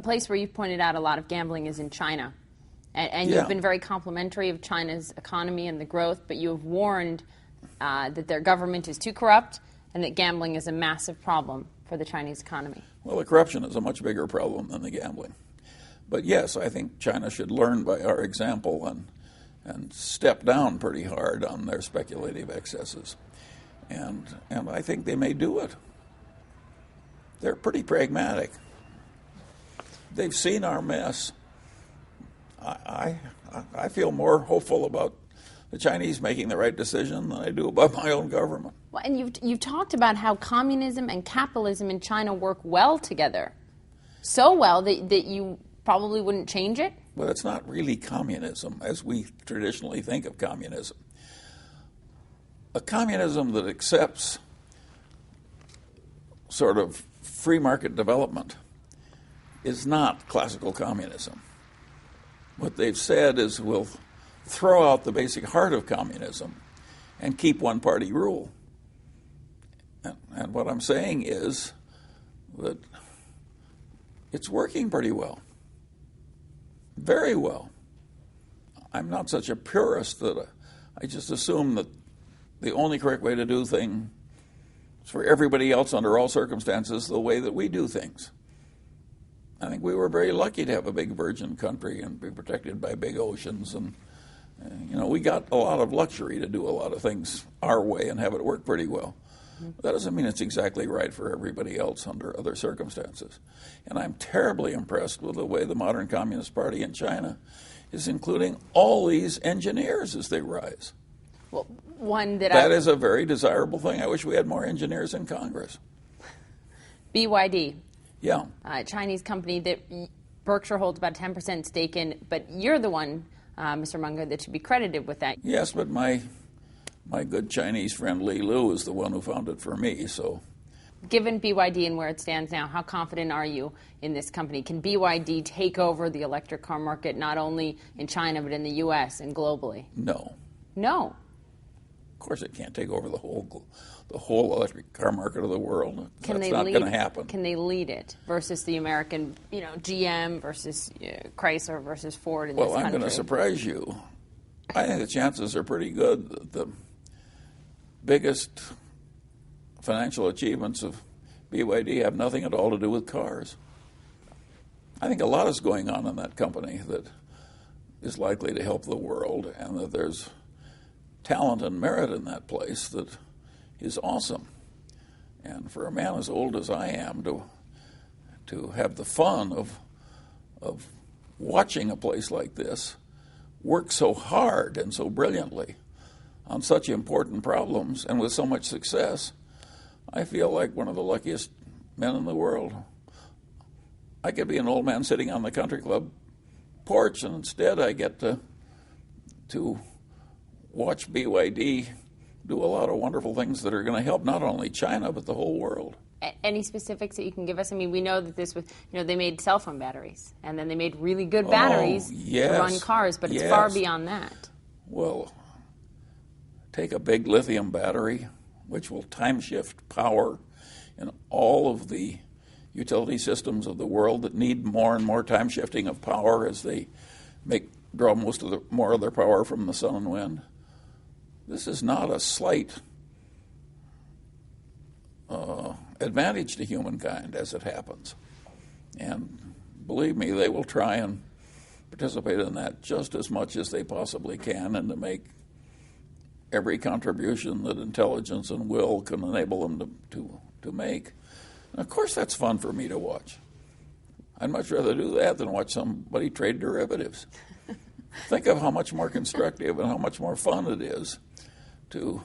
place where you've pointed out a lot of gambling is in China. And Yeah. you've been very complimentary of China's economy and the growth, but you have warned that their government is too corrupt and that gambling is a massive problem for the Chinese economy. Well, the corruption is a much bigger problem than the gambling. But yes, I think China should learn by our example and step down pretty hard on their speculative excesses. And I think they may do it. They're pretty pragmatic. They've seen our mess. I feel more hopeful about the Chinese making the right decision than I do about my own government. Well, and you've talked about how communism and capitalism in China work well together. So well that you probably wouldn't change it? But it's not really communism as we traditionally think of communism. A communism that accepts sort of free market development is not classical communism. What they've said is we'll throw out the basic heart of communism and keep one-party rule. And what I'm saying is that it's working pretty well. Very well. I'm not such a purist that I just assume that the only correct way to do things is for everybody else under all circumstances the way that we do things. I think we were very lucky to have a big virgin country and be protected by big oceans. And we got a lot of luxury to do a lot of things our way and have it work pretty well. That doesn't mean it's exactly right for everybody else under other circumstances. And I'm terribly impressed with the way the modern Communist Party in China is including all these engineers as they rise. Well, that is a very desirable thing. I wish we had more engineers in Congress. BYD. Yeah. Chinese company that Berkshire holds about 10% stake in, but you're the one, Mr. Munger, that should be credited with that. Yes, but my good Chinese friend Li Lu is the one who found it for me, so. Given BYD and where it stands now, how confident are you in this company? Can BYD take over the electric car market not only in China but in the U.S. and globally? No. No. Of course it can't take over the whole electric car market of the world. That's not going to happen. Can they lead it versus the American, GM versus Chrysler versus Ford in this country? Well, I'm going to surprise you. I think the chances are pretty good that the biggest financial achievements of BYD have nothing at all to do with cars. I think a lot is going on in that company that is likely to help the world, and that there's talent and merit in that place that is awesome. And for a man as old as I am to have the fun of watching a place like this work so hard and so brilliantly on such important problems and with so much success, I feel like one of the luckiest men in the world. I could be an old man sitting on the country club porch, and instead I get to watch BYD do a lot of wonderful things that are going to help not only China but the whole world. Any specifics that you can give us? I mean, we know that this was, they made cell phone batteries, and then they made really good batteries to run cars, but it's far beyond that. Well, take a big lithium battery, which will time shift power in all of the utility systems of the world that need more and more time shifting of power as they draw more of their power from the sun and wind. This is not a slight advantage to humankind as it happens. And believe me, they will try and participate in that just as much as they possibly can, and to make every contribution that intelligence and will can enable them to make. And of course that's fun for me to watch. I'd much rather do that than watch somebody trade derivatives. Think of how much more constructive and how much more fun it is to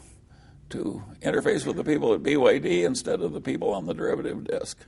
interface with the people at BYD instead of the people on the derivative desk.